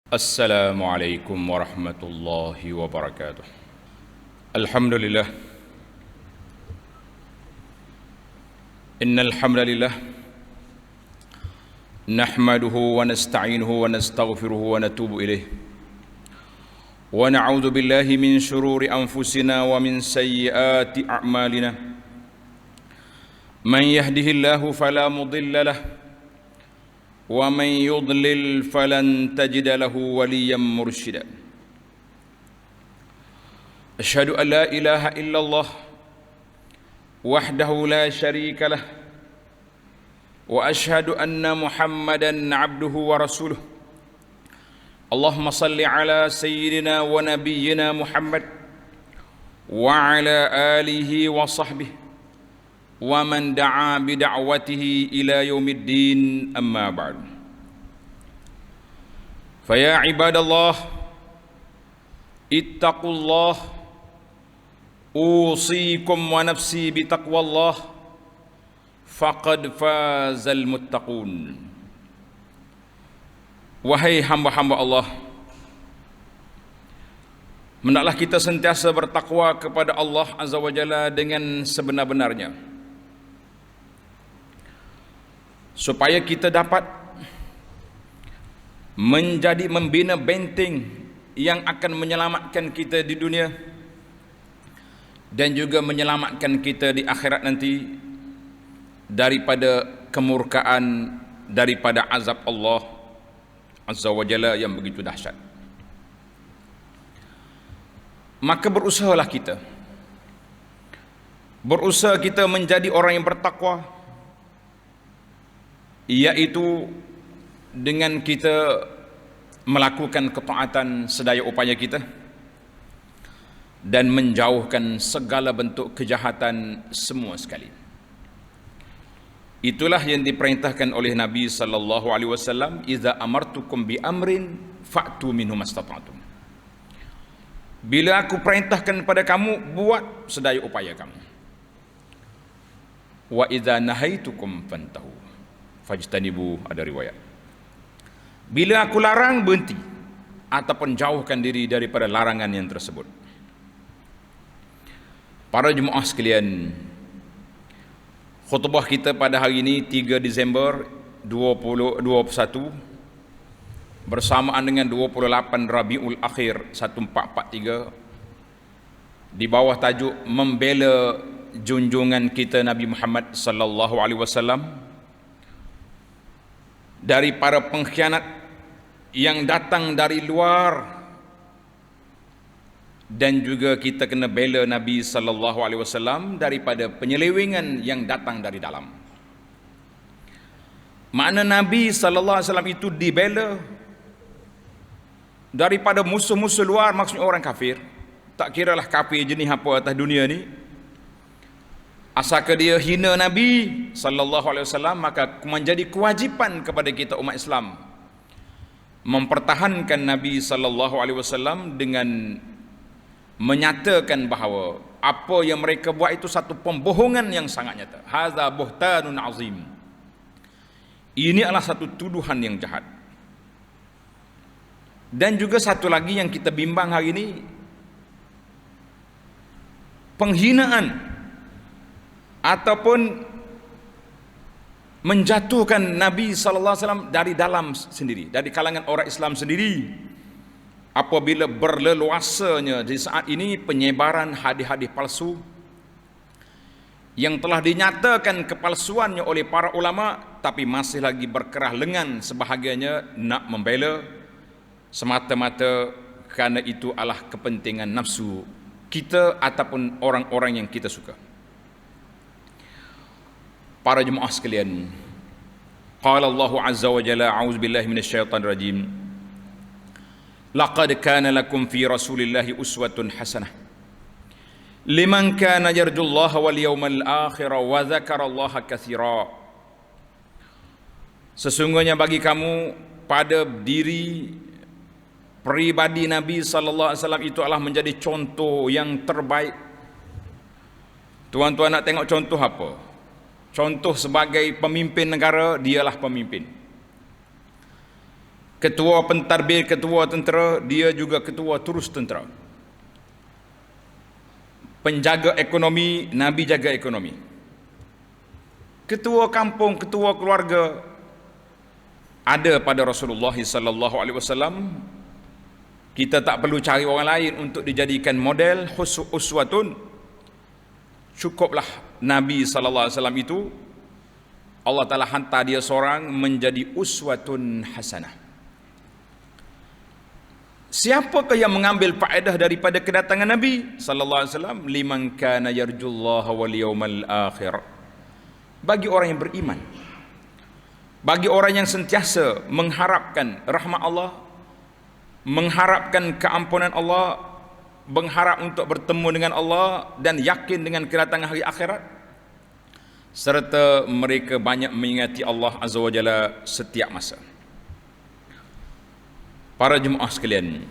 Assalamualaikum warahmatullahi wabarakatuh. Alhamdulillah. Innal hamdalillah nahmaduhu wa nasta'inuhu wa nastaghfiruhu wa natubu ilayh. Wa na'udzu billahi min shururi anfusina wa min sayyiati a'malina. Man yahdihillahu fala mudilla lahu ومن يضلل فلن تجد له وليا مرشدا أشهد أن لا إله إلا الله وحده لا شريك له وأشهد أن محمدا عبده ورسوله اللهم صل على سيدنا ونبينا محمد وعلى آله وصحبه ومن دعا بدعوته إلى يوم الدين أما بعد فيا عباد الله اتقوا الله أوصيكم ونفسي بتقوى الله فقد فاز المتقون. Wahai hamba-hamba Allah, hendaklah kita sentiasa bertakwa kepada Allah Azza wa Jalla dengan sebenar-benarnya, supaya kita dapat membina benteng yang akan menyelamatkan kita di dunia dan juga menyelamatkan kita di akhirat nanti daripada kemurkaan, daripada azab Allah Azza wa Jalla yang begitu dahsyat. Maka berusahalah kita menjadi orang yang bertakwa, iaitu dengan kita melakukan ketaatan sedaya upaya kita dan menjauhkan segala bentuk kejahatan semua sekali. Itulah yang diperintahkan oleh Nabi sallallahu alaihi wasallam, "Idza amartukum bi amrin fa'tu minhu mastata'tum." Bila aku perintahkan pada kamu, buat sedaya upaya kamu. Wa idza nahaitukum fantahu fajtanibu, ada riwayat. Bila aku larang, berhenti ataupun jauhkan diri daripada larangan yang tersebut. Para jemaah sekalian, khutbah kita pada hari ini 3 Disember 2021 bersamaan dengan 28 Rabiul Akhir 1443 di bawah tajuk membela junjungan kita Nabi Muhammad sallallahu alaihi wasallam dari para pengkhianat yang datang dari luar, dan juga kita kena bela Nabi sallallahu alaihi wasallam daripada penyelewengan yang datang dari dalam. Makna Nabi sallallahu alaihi wasallam itu dibela daripada musuh-musuh luar, maksudnya orang kafir. Tak kiralah kafir jenis apa atas dunia ni, asalkan dia hina Nabi sallallahu alaihi wasallam, maka menjadi kewajipan kepada kita umat Islam mempertahankan Nabi sallallahu alaihi wasallam dengan menyatakan bahawa apa yang mereka buat itu satu pembohongan yang sangat nyata. Hadza buhtanun azim. Ini adalah satu tuduhan yang jahat. Dan juga satu lagi yang kita bimbang hari ini, penghinaan ataupun menjatuhkan Nabi sallallahu alaihi wasallam dari dalam sendiri, dari kalangan orang Islam sendiri, apabila berleluasanya di saat ini penyebaran hadis-hadis palsu yang telah dinyatakan kepalsuannya oleh para ulama, tapi masih lagi berkerah lengan sebahagiannya nak membela semata-mata kerana itu adalah kepentingan nafsu kita ataupun orang-orang yang kita suka. Para jemaah sekalian, qala Allah azza wa jalla, a'udzu billahi minasyaitonir rajim, laqad kana lakum fi rasulillahi uswatun hasanah liman kana yarjullaha wal yawmal akhir wa dzakarallaha katsira. Sesungguhnya bagi kamu pada diri pribadi Nabi sallallahu alaihi wasallam itu adalah menjadi contoh yang terbaik. Tuan-tuan nak tengok contoh apa? Contoh sebagai pemimpin negara, dialah pemimpin. ketua pentadbir, ketua tentera, dia juga ketua terus tentera. Penjaga ekonomi, Nabi jaga ekonomi. Ketua kampung, ketua keluarga ada pada Rasulullah sallallahu alaihi wasallam. Kita tak perlu cari orang lain untuk dijadikan model, uswatun. Cukuplah Nabi sallallahu alaihi wasallam itu, Allah Taala hantar dia seorang menjadi uswatun hasanah. Siapakah yang mengambil faedah daripada kedatangan Nabi sallallahu alaihi wasallam? Liman kana yarjullaha wal yawmal akhir. Bagi orang yang beriman, bagi orang yang sentiasa mengharapkan rahmat Allah, mengharapkan keampunan Allah, mengharap untuk bertemu dengan Allah dan yakin dengan kedatangan hari akhirat, serta mereka banyak mengingati Allah Azza wa Jalla setiap masa. Para jemaah sekalian,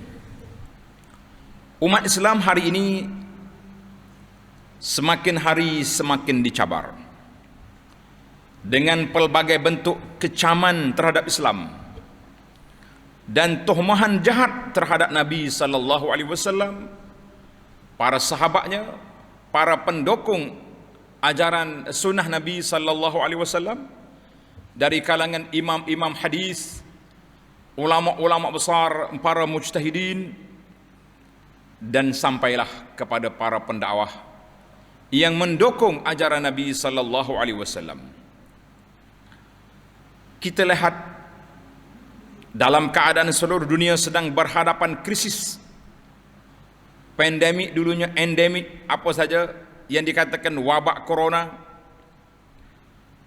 umat Islam hari ini semakin hari semakin dicabar dengan pelbagai bentuk kecaman terhadap Islam dan tuhmahan jahat terhadap Nabi sallallahu alaihi wasallam, para sahabatnya, para pendukung ajaran sunnah Nabi sallallahu alaihi wasallam, dari kalangan imam-imam hadis, ulama-ulama besar, para mujtahidin, dan sampailah kepada para pendakwah yang mendukung ajaran Nabi sallallahu alaihi wasallam. Kita lihat dalam keadaan seluruh dunia sedang berhadapan krisis. Pandemik dulunya endemik, apa saja yang dikatakan wabak corona,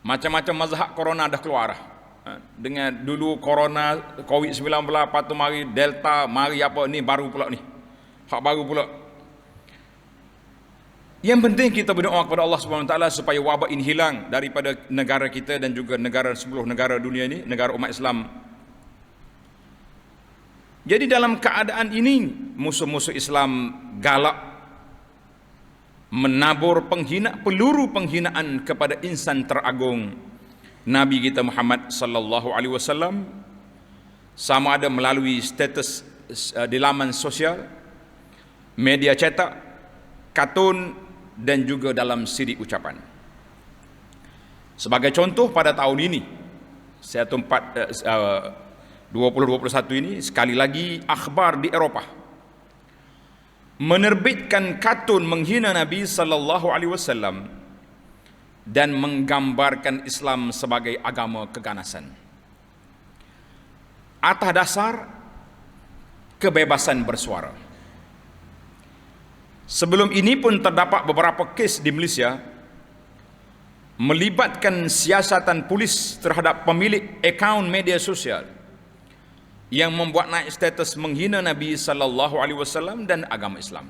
macam-macam mazhab corona dah keluar. Dengan dulu corona COVID-19, lepas tu mari delta, mari apa ni baru pula ni. Hak baru pula. Yang penting kita berdoa kepada Allah Subhanahu Wa Taala supaya wabak ini hilang daripada negara kita dan juga negara seluruh negara dunia ini, negara umat Islam. Jadi dalam keadaan ini musuh-musuh Islam galak menabur peluru penghinaan kepada insan teragung Nabi kita Muhammad sallallahu alaihi wasallam, sama ada melalui status di laman sosial, media cetak, kartun, dan juga dalam siri ucapan. Sebagai contoh, pada tahun ini 2021 ini, sekali lagi akhbar di Eropah menerbitkan kartun menghina Nabi sallallahu alaihi wasallam dan menggambarkan Islam sebagai agama keganasan atas dasar kebebasan bersuara. Sebelum ini pun terdapat beberapa kes di Malaysia melibatkan siasatan polis terhadap pemilik akaun media sosial yang membuat naik status menghina Nabi sallallahu alaihi wasallam dan agama Islam.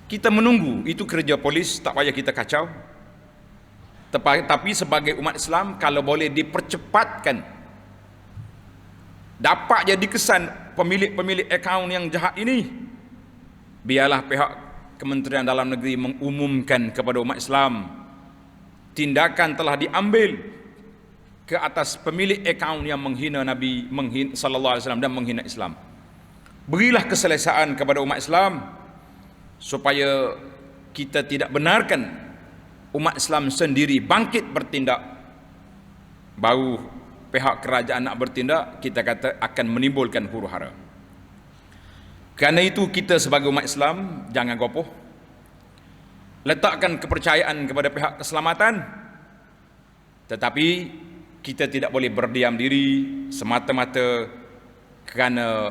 Kita menunggu, itu kerja polis, tak payah kita kacau. Tapi sebagai umat Islam, kalau boleh dipercepatkan, dapat jadi kesan pemilik-pemilik akaun yang jahat ini, biarlah pihak Kementerian Dalam Negeri mengumumkan kepada umat Islam tindakan telah diambil ke atas pemilik akaun yang menghina Nabi sallallahu alaihi wasallam dan menghina Islam. Berilah keselesaan kepada umat Islam supaya kita tidak benarkan umat Islam sendiri bangkit bertindak. Baru pihak kerajaan nak bertindak, kita kata akan menimbulkan huru-hara. Kerana itu kita sebagai umat Islam jangan gopoh. Letakkan kepercayaan kepada pihak keselamatan. Tetapi kita tidak boleh berdiam diri semata-mata kerana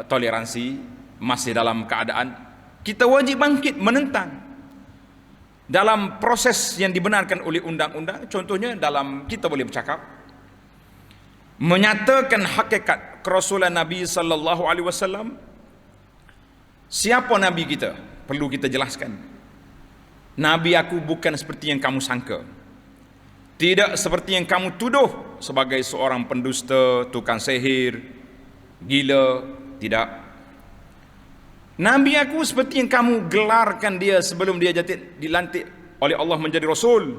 toleransi, masih dalam keadaan kita wajib bangkit menentang dalam proses yang dibenarkan oleh undang-undang. Contohnya dalam kita boleh bercakap, menyatakan hakikat kerasulan Nabi sallallahu alaihi wasallam. Siapa Nabi kita? Perlu kita jelaskan. Nabi aku bukan seperti yang kamu sangka. Tidak seperti yang kamu tuduh sebagai seorang pendusta, tukang sihir, gila. Tidak. Nabi aku seperti yang kamu gelarkan dia sebelum dia dilantik oleh Allah menjadi Rasul.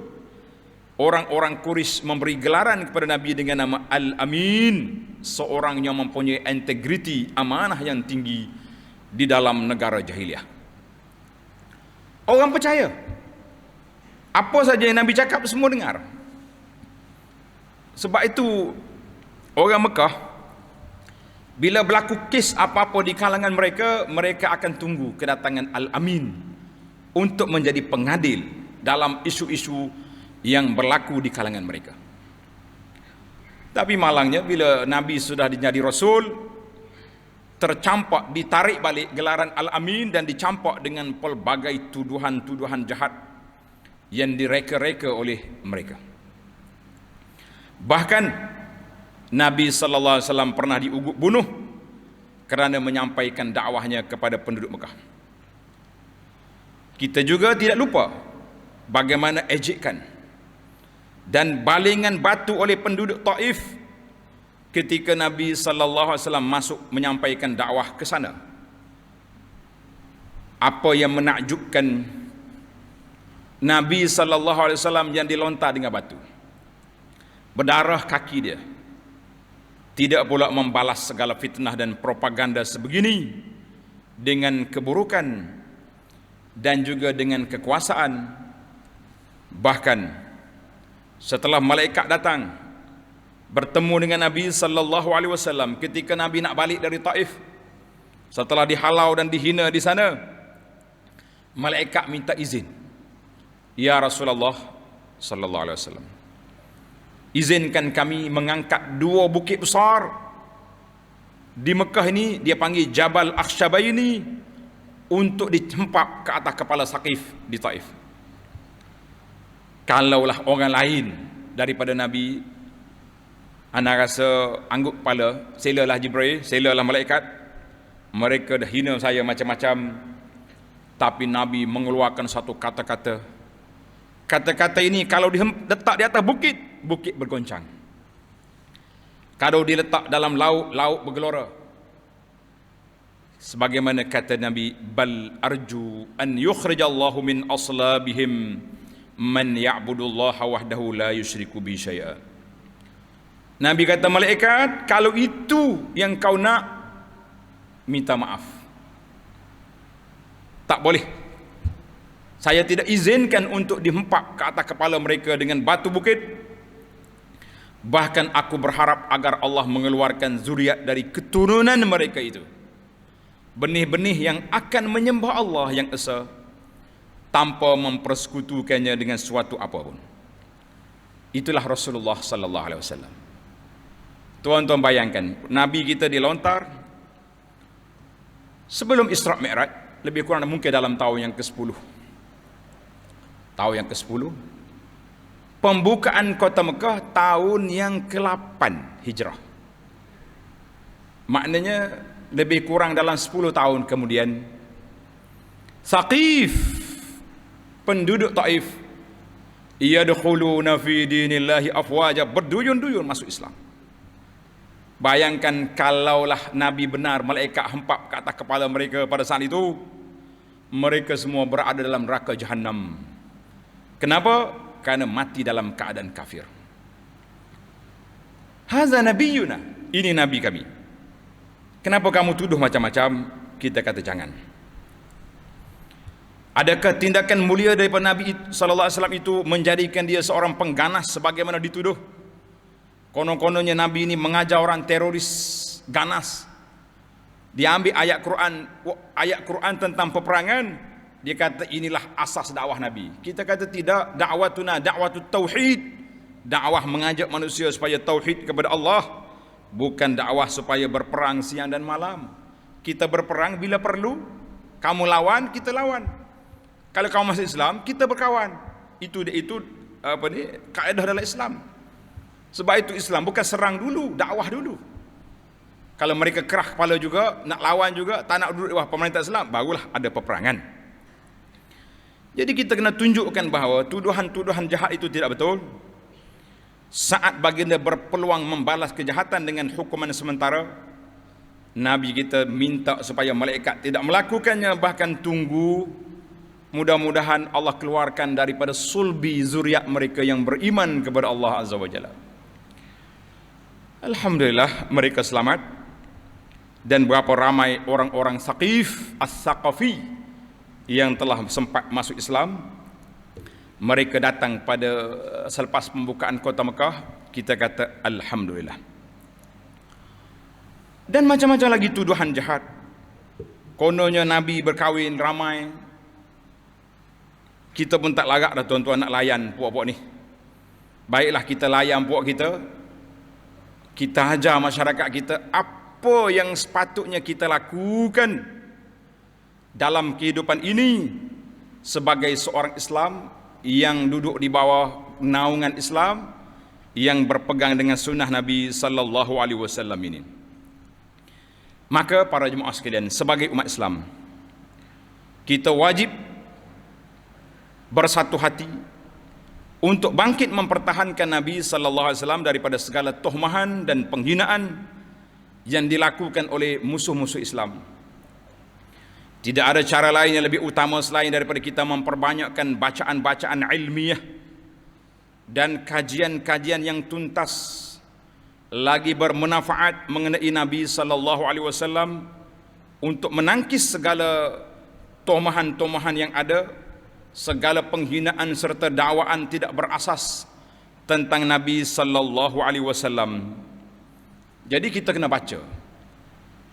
orang-orang Quraisy memberi gelaran kepada Nabi dengan nama Al-Amin, seorang yang mempunyai integriti, amanah yang tinggi di dalam negara jahiliyah. Orang percaya. Apa saja yang Nabi cakap semua dengar. Sebab itu orang Mekah bila berlaku kes apa-apa di kalangan mereka, mereka akan tunggu kedatangan Al-Amin untuk menjadi pengadil dalam isu-isu yang berlaku di kalangan mereka. Tapi malangnya bila Nabi sudah jadi Rasul, tercampak, ditarik balik gelaran Al-Amin dan dicampak dengan pelbagai tuduhan-tuduhan jahat yang direka-reka oleh mereka. Bahkan Nabi sallallahu alaihi wasallam pernah diugut bunuh kerana menyampaikan dakwahnya kepada penduduk Mekah. Kita juga tidak lupa bagaimana ejekan dan balingan batu oleh penduduk Taif ketika Nabi sallallahu alaihi wasallam masuk menyampaikan dakwah ke sana. Apa yang menakjubkan, Nabi sallallahu alaihi wasallam yang dilontar dengan batu, berdarah kaki dia, tidak pula membalas segala fitnah dan propaganda sebegini dengan keburukan dan juga dengan kekuasaan. Bahkan setelah malaikat datang bertemu dengan Nabi sallallahu alaihi wasallam ketika Nabi nak balik dari Taif, setelah dihalau dan dihina di sana, malaikat minta izin, "Ya Rasulullah sallallahu alaihi wasallam, izinkan kami mengangkat 2 bukit besar di Mekah ini," dia panggil Jabal Akhshabaini, "untuk dicempap ke atas kepala Saqif di Taif." Kalaulah orang lain daripada Nabi, anak rasa angguk kepala, selalah Jibril, selalah malaikat, mereka dah hina saya macam-macam. Tapi Nabi mengeluarkan satu kata-kata. Kata-kata ini kalau diletak di atas bukit, bukit bergoncang. Kalau diletak dalam laut, laut bergelora. Sebagaimana kata Nabi, "Bal arju an yukhrijallahu min aslabihim man ya'budullaha wahdahu la yusyriku bi syai'a." Nabi kata malaikat, kalau itu yang kau nak, minta maaf. Tak boleh. Saya tidak izinkan untuk dihempap ke atas kepala mereka dengan batu bukit. Bahkan aku berharap agar Allah mengeluarkan zuriat dari keturunan mereka itu, benih-benih yang akan menyembah Allah yang esa tanpa mempersekutukannya dengan suatu apapun. Itulah Rasulullah sallallahu alaihi wasallam. Tuan-tuan bayangkan, Nabi kita dilontar sebelum Isra Mi'raj, lebih kurang mungkin dalam tahun yang ke-10. Tahun yang ke-10. Pembukaan kota Mekah tahun yang ke-8 Hijrah. Maknanya lebih kurang dalam 10 tahun kemudian, Saqif, penduduk Taif, yadkhuluna fi dinillahi afwaja, berduyun-duyun masuk Islam. Bayangkan kalaulah Nabi benar, malaikat hempap ke atas kepala mereka pada saat itu, mereka semua berada dalam neraka Jahannam. Kenapa? Karena mati dalam keadaan kafir. Haza nabiyuna, ini Nabi kami. Kenapa kamu tuduh macam-macam? Kita kata jangan. Adakah tindakan mulia daripada Nabi sallallahu alaihi wasallam itu menjadikan dia seorang pengganas sebagaimana dituduh? Konon-kononnya Nabi ini mengajar orang teroris ganas. Dia ambil ayat Quran tentang peperangan, dia kata inilah asas dakwah Nabi. Kita kata tidak, dakwatuna dakwatut tauhid. Dakwah mengajak manusia supaya tauhid kepada Allah, bukan dakwah supaya berperang siang dan malam. Kita berperang bila perlu, kamu lawan, kita lawan. Kalau kamu masuk Islam, kita berkawan. Itu kaedah dalam Islam. Sebab itu Islam bukan serang dulu, dakwah dulu. Kalau mereka kerah kepala juga, nak lawan juga, tak nak duduk di bawah pemerintah Islam, barulah ada peperangan. Jadi kita kena tunjukkan bahawa tuduhan-tuduhan jahat itu tidak betul. Saat baginda berpeluang membalas kejahatan dengan hukuman sementara, Nabi kita minta supaya malaikat tidak melakukannya, bahkan tunggu Mudah-mudahan Allah keluarkan daripada sulbi zuriat mereka yang beriman kepada Allah Azza wa Jalla. Alhamdulillah mereka selamat. Dan berapa ramai orang-orang Saqif, As-Saqafi yang telah sempat masuk Islam. Mereka datang pada selepas pembukaan kota Mekah. Kita kata Alhamdulillah. Dan macam-macam lagi tuduhan jahat. Kononnya Nabi berkahwin ramai. Kita pun tak larat dah tuan-tuan nak layan puak-puak ni. Baiklah kita layan puak kita. Kita ajar masyarakat kita apa yang sepatutnya kita lakukan dalam kehidupan ini sebagai seorang Islam yang duduk di bawah naungan Islam, yang berpegang dengan sunnah Nabi sallallahu alaihi wasallam ini. Maka para jemaah sekalian, sebagai umat Islam, kita wajib bersatu hati untuk bangkit mempertahankan Nabi sallallahu alaihi wasallam daripada segala tuhmahan dan penghinaan yang dilakukan oleh musuh-musuh Islam. Tidak ada cara lain yang lebih utama selain daripada kita memperbanyakkan bacaan-bacaan ilmiah dan kajian-kajian yang tuntas lagi bermanfaat mengenai Nabi sallallahu alaihi wasallam untuk menangkis segala tomahan-tomahan yang ada, segala penghinaan serta dakwaan tidak berasas tentang Nabi sallallahu alaihi wasallam. Jadi kita kena baca.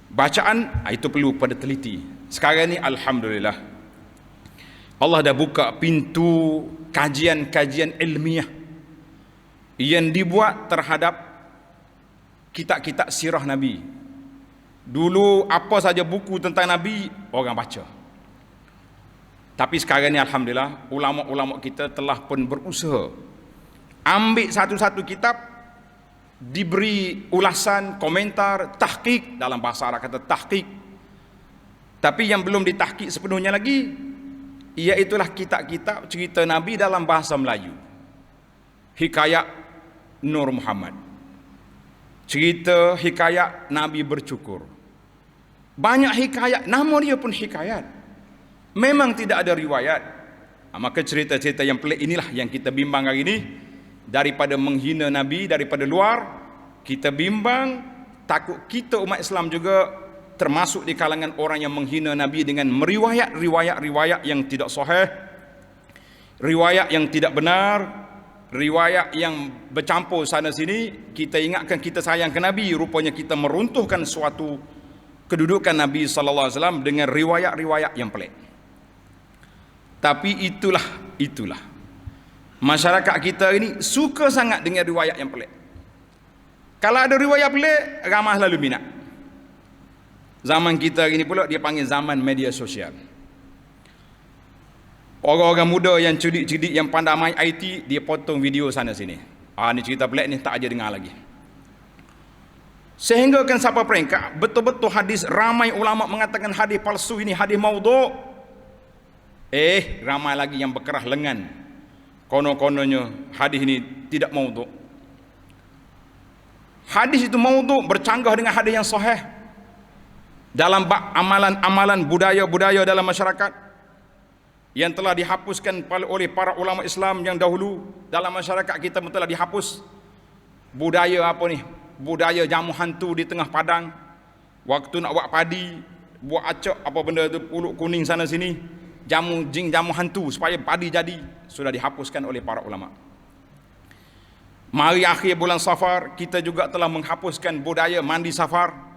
Bacaan itu perlu pada teliti. Sekarang ni alhamdulillah Allah dah buka pintu kajian-kajian ilmiah yang dibuat terhadap kitab-kitab sirah Nabi. Dulu apa saja buku tentang Nabi orang baca. Tapi sekarang ni alhamdulillah ulama-ulama kita telah pun berusaha ambil satu-satu kitab, diberi ulasan, komentar, tahqiq, dalam bahasa Arab kata tahqiq. Tapi yang belum ditahqiq sepenuhnya lagi, iaitulah kitab-kitab cerita Nabi dalam bahasa Melayu. Hikayat Nur Muhammad, cerita hikayat Nabi bercukur. Banyak hikayat, nama dia pun hikayat, memang tidak ada riwayat. Maka cerita-cerita yang pelik inilah yang kita bimbang hari ini. Daripada menghina Nabi daripada luar, kita bimbang, takut kita umat Islam juga termasuk di kalangan orang yang menghina Nabi dengan meriwayat riwayat yang tidak sahih, riwayat yang tidak benar, riwayat yang bercampur sana sini. Kita ingatkan kita sayang ke Nabi, rupanya kita meruntuhkan suatu kedudukan Nabi sallallahu alaihi wasallam dengan riwayat-riwayat yang pelik. Tapi itulah masyarakat kita ini suka sangat dengan riwayat yang pelik. Kalau ada riwayat pelik, ramai lalu minat. Zaman kita ini pula dia panggil zaman media sosial. Orang-orang muda yang cerdik-cerdik, yang pandai main IT, dia potong video sana sini. Ni cerita pelik ni tak aja dengar lagi. Sehingga kan sampai peringkat betul-betul hadis, ramai ulama mengatakan hadis palsu ini, hadis maudhu'. Ramai lagi yang berkerah lengan, konon-kononnya hadis ini tidak maudhu'. Hadis itu maudhu' bercanggah dengan hadis yang sahih dalam bab amalan-amalan budaya-budaya dalam masyarakat yang telah dihapuskan oleh para ulama Islam yang dahulu. Dalam masyarakat kita telah dihapus budaya apa ni? Budaya jamu hantu di tengah padang. Waktu nak buat padi, buat acak apa benda tu, puluk kuning sana sini, jamu jing, jamu hantu supaya padi jadi, sudah dihapuskan oleh para ulama. Mari akhir bulan Safar, kita juga telah menghapuskan budaya mandi safar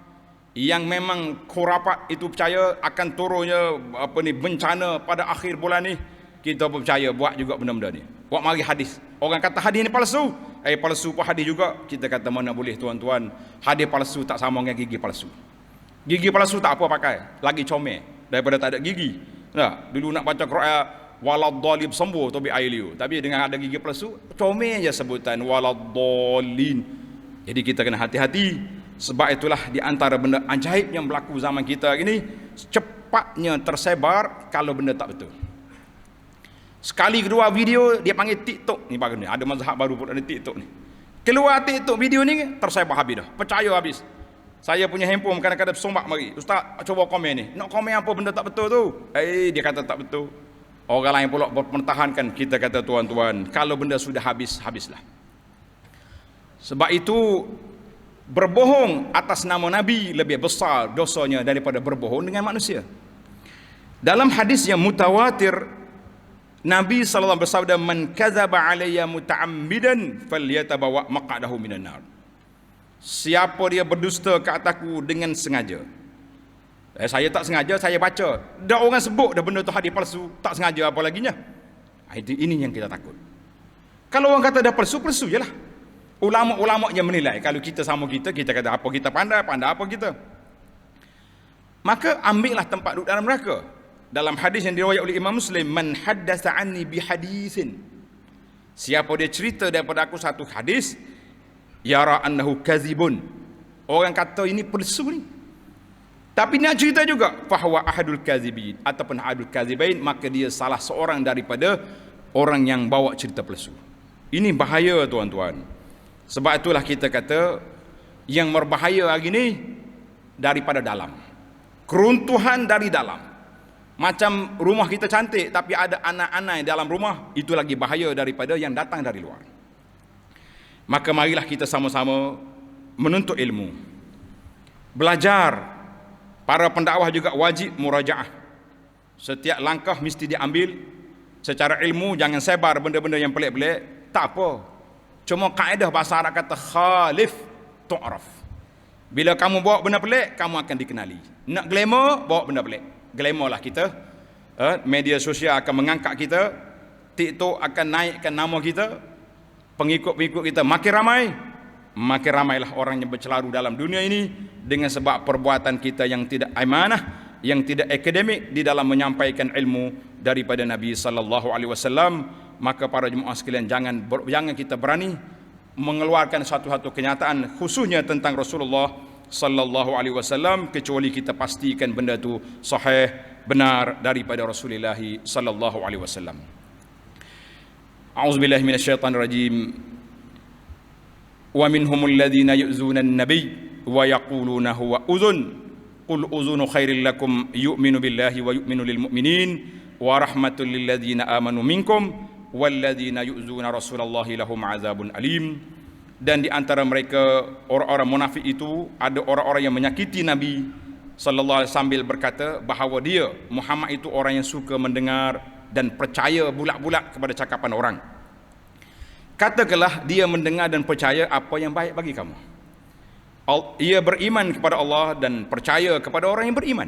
yang memang khurafat itu percaya akan turunnya bencana pada akhir bulan ni. Kita percaya buat juga benda-benda ni. Buat mari hadis. Orang kata hadis ni palsu. Palsu pun hadis juga. Kita kata mana boleh tuan-tuan, hadis palsu tak sama dengan gigi palsu. Gigi palsu tak apa pakai, lagi comel daripada tak ada gigi. Nah, dulu nak baca Quran waladhdallin sembuh tobi air liu, tapi dengan ada gigi palsu comel je sebutan waladhdallin. Jadi kita kena hati-hati. Sebab itulah di antara benda ajaib yang berlaku zaman kita ini, cepatnya tersebar kalau benda tak betul. Sekali kedua video dia panggil TikTok ni, baru ni ada mazhab baru pun ada TikTok ni. Keluar TikTok video ni tersebar habis dah, percaya habis. Saya punya handphone kadang-kadang sombak mari, ustaz cuba komen ni, nak komen apa benda tak betul tu, dia kata tak betul. Orang lain pula mempertahankan. Kita kata tuan-tuan, kalau benda sudah habis, habislah. Sebab itu berbohong atas nama Nabi lebih besar dosanya daripada berbohong dengan manusia. Dalam hadis yang mutawatir, Nabi SAW bersabda, "Man kadzaba alayya muta'ammidan falyatabawa maq'adahu minan nar." Siapa dia berdusta ke atasku dengan sengaja. Saya tak sengaja, saya baca. Dah orang sebut dah benda tu hadis palsu, tak sengaja apa laginya. Ini yang kita takut. Kalau orang kata dah palsu, palsu je lah. Ulama-ulama yang menilai. Kalau kita sama kita kata apa kita pandai apa kita. Maka ambillah tempat duduk dalam neraka. Dalam hadis yang diriwayatkan oleh Imam Muslim, "Man haddatsa anni bi haditsin." Siapa dia cerita daripada aku satu hadis, yara annahu kazibun. Orang kata ini palsu ni. Tapi nak cerita juga, fahuwa ahadul kazibin, ataupun ahadul kazibain, maka dia salah seorang daripada orang yang bawa cerita palsu. Ini bahaya tuan-tuan. Sebab itulah kita kata yang berbahaya hari ini daripada dalam. Keruntuhan dari dalam. Macam rumah kita cantik tapi ada anak-anak dalam rumah, itu lagi bahaya daripada yang datang dari luar. Maka marilah kita sama-sama menuntut ilmu. Belajar. Para pendakwah juga wajib murajaah. Setiap langkah mesti diambil secara ilmu, jangan sebar benda-benda yang pelik-pelik. Tak apa. Cuma kaedah bahasa Arab kata khalif tu'raf. Bila kamu bawa benda pelik, kamu akan dikenali. Nak glamour, bawa benda pelik. Glamour lah kita. Media sosial akan mengangkat kita. TikTok akan naikkan nama kita. Pengikut-pengikut kita makin ramai. Makin ramailah orang yang bercelaru dalam dunia ini dengan sebab perbuatan kita yang tidak amanah, yang tidak akademik di dalam menyampaikan ilmu daripada Nabi sallallahu alaihi wasallam. Maka para jemaah sekalian, jangan kita berani mengeluarkan satu-satu kenyataan khususnya tentang Rasulullah sallallahu alaihi wasallam kecuali kita pastikan benda itu sahih, benar daripada Rasulullah sallallahu alaihi wasallam. A'udzubillahi minasyaitonir rajim. Wa minhumul ladzina yu'zuna an-nabiy wa yaquluna huwa uzun. Qul uzunu khairil lakum yu'minu billahi wa yu'minu lil mu'minin wa rahmatul lil ladzina amanu minkum walladzina yu'zuna rasulallahi lahum azabun alim. Dan di antara mereka orang-orang munafik itu ada orang-orang yang menyakiti Nabi sallallahu alaihi wasallam sambil berkata bahawa dia Muhammad itu orang yang suka mendengar dan percaya bulat-bulat kepada cakapan orang. Katakanlah dia mendengar dan percaya apa yang baik bagi kamu. Ia beriman kepada Allah dan percaya kepada orang yang beriman.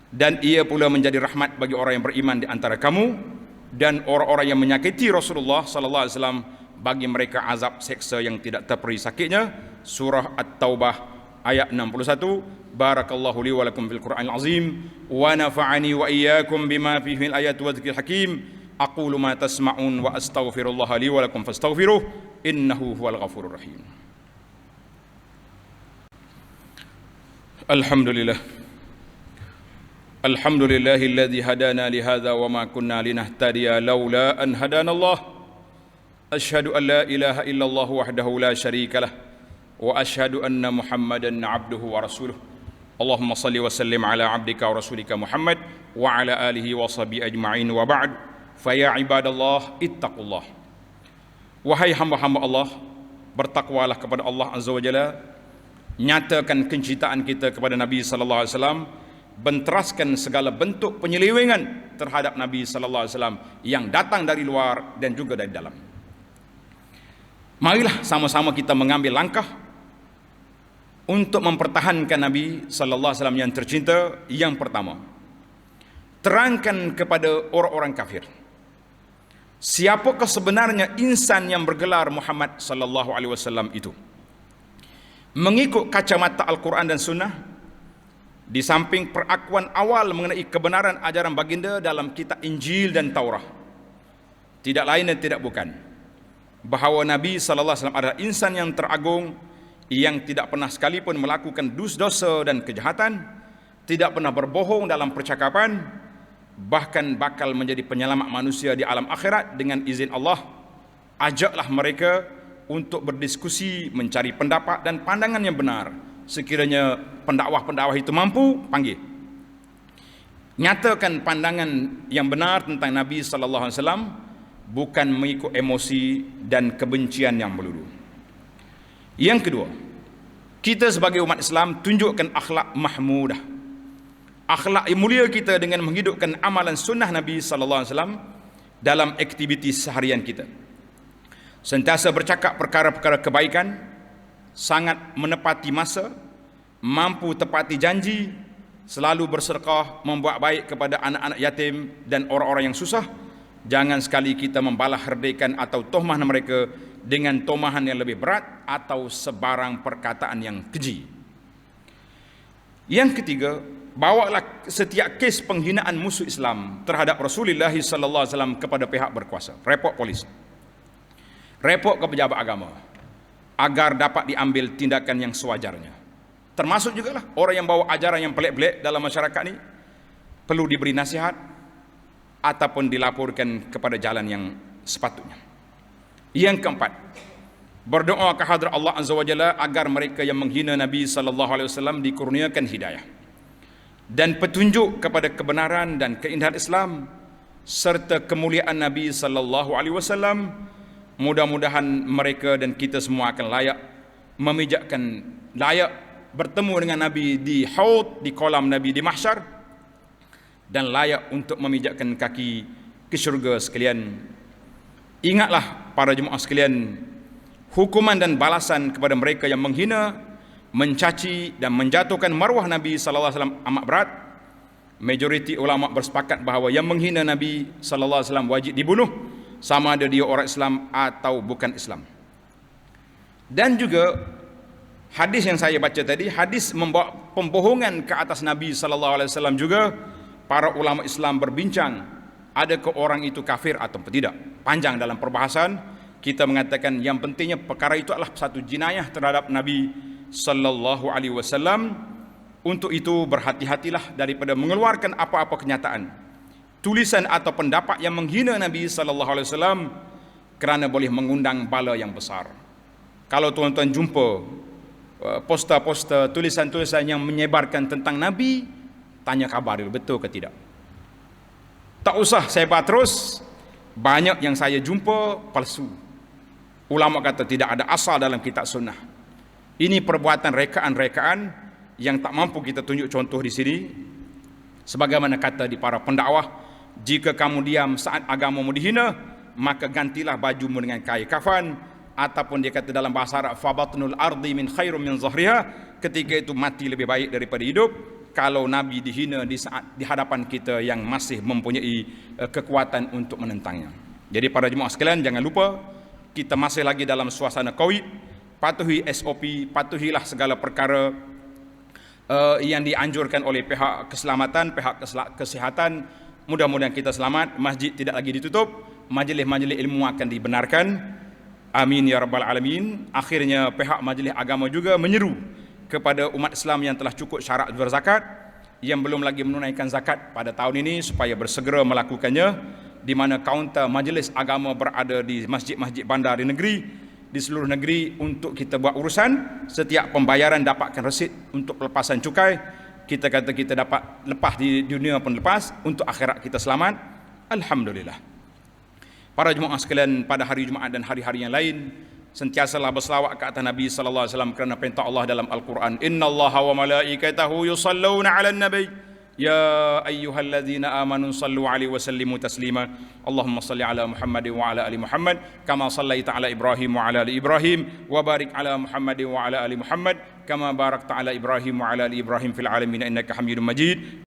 Dan ia pula menjadi rahmat bagi orang yang beriman di antara kamu. Dan orang-orang yang menyakiti Rasulullah sallallahu alaihi wasallam, bagi mereka azab seksa yang tidak terperi sakitnya. Surah At-Taubah ayat 61. Barakallahu li wa lakum fil Qur'anil azim wa nafa'ani wa iyyakum bima fihi al-ayat wa dzikril hakim. Aqulu ma tasma'un wa astaghfirullah li wa lakum fastaghfiruh innahu huwal ghafurur rahim. Alhamdulillah. Alhamdulillahilladzi hadana li hadza wa ma kunna linahtadiya laula an hadanallah. Asyhadu an la ilaha illallah wahdahu la syarika lah wa asyhadu anna Muhammadan abduhu wa rasuluh. Allahumma salli wa sallim ala abdika wa rasulika Muhammad wa ala alihi wa sahbihi ajma'in wa ba'd. Fa ya ibadallah ittaqullah. Wahai hamba-hamba Allah, bertakwalah kepada Allah Azza wa Jalla. Nyatakan kecintaan kita kepada Nabi sallallahu alaihi wasallam, benteraskan segala bentuk penyelewengan terhadap Nabi sallallahu alaihi wasallam yang datang dari luar dan juga dari dalam. Marilah sama-sama kita mengambil langkah untuk mempertahankan Nabi sallallahu alaihi wasallam yang tercinta. Yang pertama, terangkan kepada orang-orang kafir siapakah sebenarnya insan yang bergelar Muhammad sallallahu alaihi wasallam itu. Mengikut kacamata Al-Quran dan Sunnah, di samping perakuan awal mengenai kebenaran ajaran baginda dalam kitab Injil dan Taurah, tidak lain dan tidak bukan bahawa Nabi sallallahu alaihi wasallam adalah insan yang teragung, yang tidak pernah sekalipun melakukan dosa dan kejahatan, tidak pernah berbohong dalam percakapan, bahkan bakal menjadi penyelamat manusia di alam akhirat dengan izin Allah. Ajaklah mereka untuk berdiskusi, mencari pendapat dan pandangan yang benar. Sekiranya pendakwah-pendakwah itu mampu, panggil. Nyatakan pandangan yang benar tentang Nabi sallallahu alaihi wasallam, bukan mengikut emosi dan kebencian yang melulu. Yang kedua, kita sebagai umat Islam tunjukkan akhlak mahmudah, akhlak yang mulia kita dengan menghidupkan amalan sunnah Nabi sallallahu alaihi wasallam dalam aktiviti seharian kita. Sentiasa bercakap perkara-perkara kebaikan, sangat menepati masa, mampu tepati janji, selalu bersedekah, membuat baik kepada anak-anak yatim dan orang-orang yang susah. Jangan sekali kita membalah herdekan atau tohmah mereka dengan tomahan yang lebih berat atau sebarang perkataan yang keji. Yang ketiga, bawalah setiap kes penghinaan musuh Islam terhadap Rasulullah sallallahu alaihi wasallam kepada pihak berkuasa, report polis, report ke pejabat agama, agar dapat diambil tindakan yang sewajarnya. Termasuk juga lah orang yang bawa ajaran yang pelik-pelik dalam masyarakat ni perlu diberi nasihat ataupun dilaporkan kepada jalan yang sepatutnya. Yang keempat, berdoa ke hadrat Allah Azza wa Jalla agar mereka yang menghina Nabi sallallahu alaihi wasallam dikurniakan hidayah dan petunjuk kepada kebenaran dan keindahan Islam serta kemuliaan Nabi sallallahu alaihi wasallam. Mudah-mudahan mereka dan kita semua akan layak bertemu dengan Nabi di Haud, di kolam Nabi di mahsyar, dan layak untuk memijakkan kaki ke syurga sekalian. Ingatlah para jemaah sekalian, hukuman dan balasan kepada mereka yang menghina, mencaci dan menjatuhkan maruah Nabi sallallahu alaihi wasallam amat berat. Majoriti ulama bersepakat bahawa yang menghina Nabi sallallahu alaihi wasallam wajib dibunuh, sama ada dia orang Islam atau bukan Islam. Dan juga hadis yang saya baca tadi, hadis membawa pembohongan ke atas Nabi sallallahu alaihi wasallam juga. Para ulama Islam berbincang, adakah orang itu kafir atau tidak. Panjang dalam perbahasan, kita mengatakan yang pentingnya perkara itu adalah satu jinayah terhadap Nabi sallallahu alaihi wasallam. Untuk itu berhati-hatilah daripada mengeluarkan apa-apa kenyataan, tulisan atau pendapat yang menghina Nabi sallallahu alaihi wasallam, kerana boleh mengundang bala yang besar. Kalau tuan-tuan jumpa poster-poster, tulisan-tulisan yang menyebarkan tentang Nabi, tanya khabar dulu, betul ke tidak. Tak usah sebar terus. Banyak yang saya jumpa palsu. Ulama kata tidak ada asal dalam kitab sunnah. Ini perbuatan rekaan-rekaan yang tak mampu kita tunjuk contoh di sini. Sebagaimana kata di para pendakwah, jika kamu diam saat agamamu dihina, maka gantilah bajumu dengan kain kafan. Ataupun dia kata dalam bahasa Arab, fabatnul ardi min khairum min zahriha, ketika itu mati lebih baik daripada hidup. Kalau Nabi dihina di saat di hadapan kita yang masih mempunyai kekuatan untuk menentangnya. Jadi para jemaah sekalian, jangan lupa kita masih lagi dalam suasana Covid. Patuhi SOP, patuhilah segala perkara yang dianjurkan oleh pihak keselamatan, pihak kesihatan. Mudah-mudahan kita selamat. Masjid tidak lagi ditutup, majlis-majlis ilmu akan dibenarkan. Amin ya rabbal alamin. Akhirnya pihak majlis agama juga menyeru kepada umat Islam yang telah cukup syarat berzakat, yang belum lagi menunaikan zakat pada tahun ini, supaya bersegera melakukannya, di mana kaunter majlis agama berada di masjid-masjid bandar di negeri, di seluruh negeri, untuk kita buat urusan. Setiap pembayaran dapatkan resit untuk pelepasan cukai. Kita kata kita dapat lepas di dunia pun lepas, untuk akhirat kita selamat. Alhamdulillah. Para jemaah sekalian, pada hari Jumaat dan hari-hari yang lain, sentiasalah berselawat ke atas Nabi sallallahu alaihi wasallam, kerana perintah Allah dalam Al-Quran, innallaha wa malaikatahu yusalluna 'alan nabi ya ayyuhalladzina amanu sallu 'alaihi wa sallimu taslima. Allahumma salli 'ala Muhammad wa 'ala ali Muhammad kama sallaita 'ala Ibrahim wa 'ala ali Ibrahim, wa barik 'ala Muhammad wa 'ala ali Muhammad kama barakta 'ala Ibrahim wa 'ala ali Ibrahim fil 'alamin innaka Hamidum Majid.